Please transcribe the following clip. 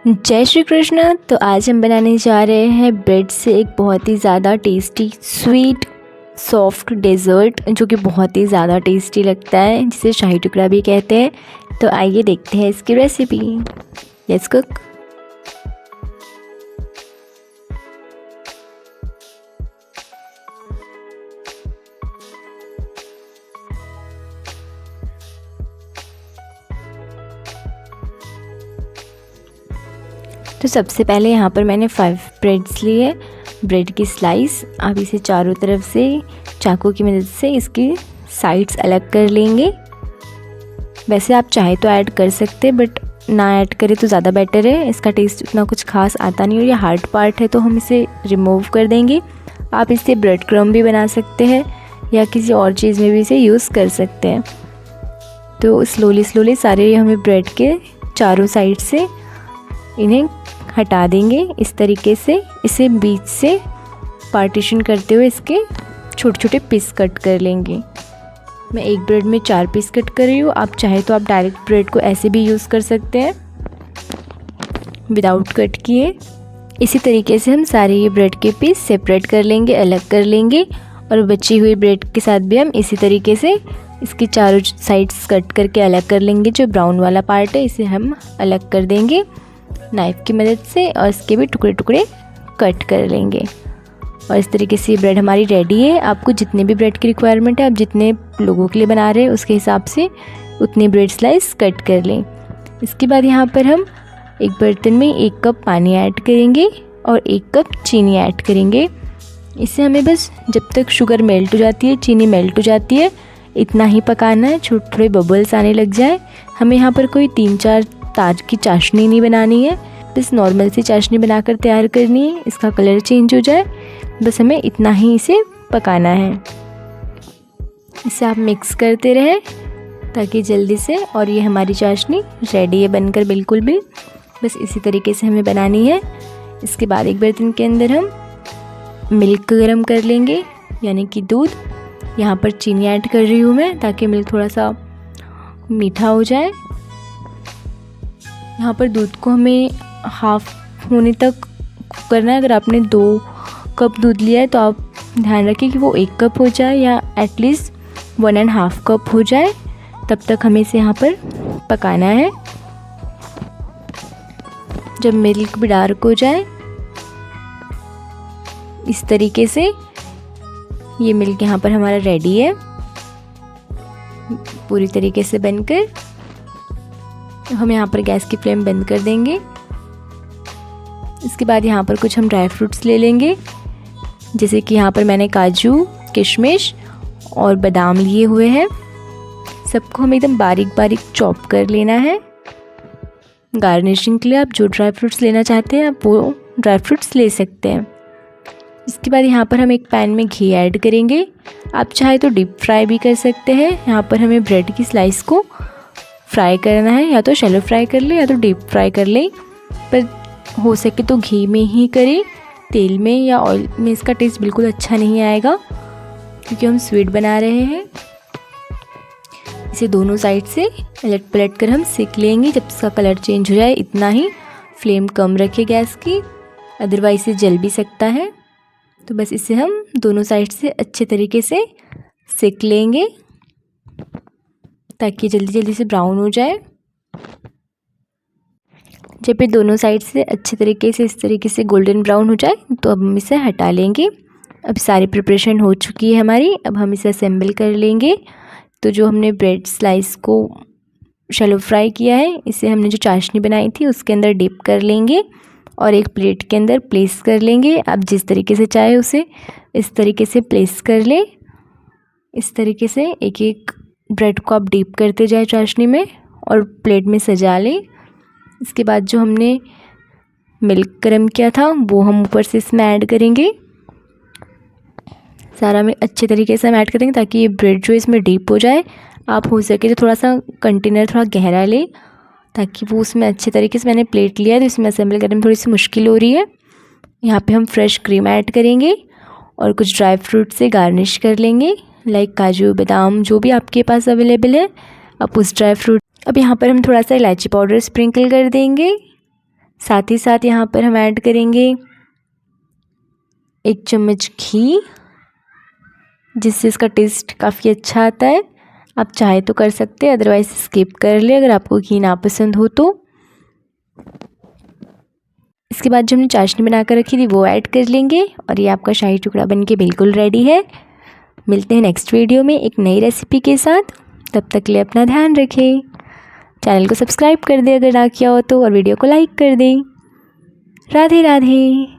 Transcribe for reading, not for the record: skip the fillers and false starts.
जय श्री कृष्ण। तो आज हम बनाने जा रहे हैं ब्रेड से एक बहुत ही ज़्यादा टेस्टी स्वीट सॉफ्ट डेज़र्ट, जो कि बहुत ही ज़्यादा टेस्टी लगता है, जिसे शाही टुकड़ा भी कहते हैं। तो आइए देखते हैं इसकी रेसिपी। Let's cook. तो सबसे पहले यहाँ पर मैंने 5 ब्रेड्स लिए, ब्रेड की स्लाइस। आप इसे चारों तरफ से चाकू की मदद से इसकी साइड्स अलग कर लेंगे। वैसे आप चाहे तो ऐड कर सकते हैं, बट ना ऐड करें तो ज़्यादा बेटर है। इसका टेस्ट उतना कुछ खास आता नहीं, और ये हार्ड पार्ट है तो हम इसे रिमूव कर देंगे। आप इससे ब्रेड क्रम्ब भी बना सकते हैं या किसी और चीज़ में भी इसे यूज़ कर सकते हैं। तो स्लोली सारे हमें ब्रेड के चारों साइड से इन्हें हटा देंगे। इस तरीके से इसे बीच से पार्टीशन करते हुए इसके छोटे छोटे पीस कट कर लेंगे। मैं एक ब्रेड में 4 पीस कट कर रही हूँ। आप चाहे तो आप डायरेक्ट ब्रेड को ऐसे भी यूज़ कर सकते हैं विदाउट कट किए। इसी तरीके से हम सारे ये ब्रेड के पीस सेपरेट कर लेंगे, अलग कर लेंगे। और बची हुई ब्रेड के साथ भी हम इसी तरीके से इसकी चारों साइड्स कट करके अलग कर लेंगे। जो ब्राउन वाला पार्ट है इसे हम अलग कर देंगे नाइफ़ की मदद से, और इसके भी टुकड़े टुकड़े कट कर लेंगे। और इस तरीके से ब्रेड हमारी रेडी है। आपको जितने भी ब्रेड की रिक्वायरमेंट है, आप जितने लोगों के लिए बना रहे हैं उसके हिसाब से उतने ब्रेड स्लाइस कट कर लें। इसके बाद यहाँ पर हम एक बर्तन में 1 कप पानी ऐड करेंगे और 1 कप चीनी ऐड करेंगे। इसे हमें बस जब तक शुगर मेल्ट हो जाती है, चीनी मेल्ट हो जाती है, इतना ही पकाना है। छोटे थोड़े बबल्स आने लग जाए। हमें यहाँ पर कोई 3-4 तार की चाशनी नहीं बनानी है, बस नॉर्मल सी चाशनी बनाकर तैयार करनी है। इसका कलर चेंज हो जाए, बस हमें इतना ही इसे पकाना है। इसे आप मिक्स करते रहें ताकि जल्दी से, और ये हमारी चाशनी रेडी है बनकर बिल्कुल भी। बस इसी तरीके से हमें बनानी है। इसके बाद एक बर्तन के अंदर हम मिल्क गरम कर लेंगे, यानी कि दूध। यहाँ पर चीनी ऐड कर रही हूँ मैं ताकि मिल्क थोड़ा सा मीठा हो जाए। यहाँ पर दूध को हमें हाफ होने तक करना है। अगर आपने 2 कप दूध लिया है तो आप ध्यान रखिए कि वो 1 कप हो जाए, या एटलीस्ट 1.5 कप हो जाए। तब तक हमें इसे यहाँ पर पकाना है। जब मिल्क भी डार्क हो जाए, इस तरीके से ये मिल्क यहाँ पर हमारा रेडी है पूरी तरीके से बनकर। हम यहाँ पर गैस की फ्लेम बंद कर देंगे। इसके बाद यहाँ पर कुछ हम ड्राई फ्रूट्स ले लेंगे, जैसे कि यहाँ पर मैंने काजू, किशमिश और बादाम लिए हुए हैं। सबको हम एकदम बारीक बारीक चॉप कर लेना है। गार्निशिंग के लिए आप जो ड्राई फ्रूट्स लेना चाहते हैं आप वो ड्राई फ्रूट्स ले सकते हैं। इसके बाद यहाँ पर हम एक पैन में घी ऐड करेंगे। आप चाहे तो डीप फ्राई भी कर सकते हैं। यहाँ पर हमें ब्रेड की स्लाइस को फ्राई करना है, या तो शैलो फ्राई कर ले या तो डीप फ्राई कर ले, पर हो सके तो घी में ही करें। तेल में या ऑयल में इसका टेस्ट बिल्कुल अच्छा नहीं आएगा, क्योंकि हम स्वीट बना रहे हैं। इसे दोनों साइड से पलट पलट कर हम सेक लेंगे जब इसका कलर चेंज हो जाए। इतना ही। फ्लेम कम रखें गैस की, अदरवाइज ये जल भी सकता है। तो बस इसे हम दोनों साइड से अच्छे तरीके से सेक लेंगे ताकि जल्दी से ब्राउन हो जाए। जब ये दोनों साइड से अच्छे तरीके से इस तरीके से गोल्डन ब्राउन हो जाए तो अब हम इसे हटा लेंगे। अब सारी प्रिपरेशन हो चुकी है हमारी। अब हम इसे असेंबल कर लेंगे। तो जो हमने ब्रेड स्लाइस को शैलो फ्राई किया है, इसे हमने जो चाशनी बनाई थी उसके अंदर डिप कर लेंगे और एक प्लेट के अंदर प्लेस कर लेंगे। आप जिस तरीके से चाहे उसे इस तरीके से प्लेस कर लें। इस तरीके से एक एक ब्रेड को आप डीप करते जाए चाशनी में और प्लेट में सजा लें। इसके बाद जो हमने मिल्क गरम किया था वो हम ऊपर से इसमें ऐड करेंगे। सारा में अच्छे तरीके से हम ऐड करेंगे ताकि ये ब्रेड जो इसमें डीप हो जाए। आप हो सके तो थोड़ा सा कंटेनर थोड़ा गहरा लें ताकि वो उसमें अच्छे तरीके से, मैंने प्लेट लिया है तो इसमें असेंबल करने में थोड़ी सी मुश्किल हो रही है। यहाँ पे हम फ्रेश क्रीम ऐड करेंगे और कुछ ड्राई फ्रूट से गार्निश कर लेंगे, लाइक काजू, बादाम, जो भी आपके पास अवेलेबल है आप उस ड्राई फ्रूट। अब यहाँ पर हम थोड़ा सा इलायची पाउडर स्प्रिंकल कर देंगे साथ ही साथ यहाँ पर हम ऐड करेंगे 1 चम्मच घी, जिससे इसका टेस्ट काफ़ी अच्छा आता है। आप चाहे तो कर सकते हैं, अदरवाइज़ स्किप कर ले अगर आपको घी ना पसंद हो तो। इसके बाद जो हमने चाशनी बना कर रखी थी वो ऐड कर लेंगे और ये आपका शाही टुकड़ा बनके बिल्कुल रेडी है। मिलते हैं नेक्स्ट वीडियो में एक नई रेसिपी के साथ। तब तक के लिए अपना ध्यान रखें। चैनल को सब्सक्राइब कर दें अगर ना किया हो तो, और वीडियो को लाइक कर दें। राधे राधे।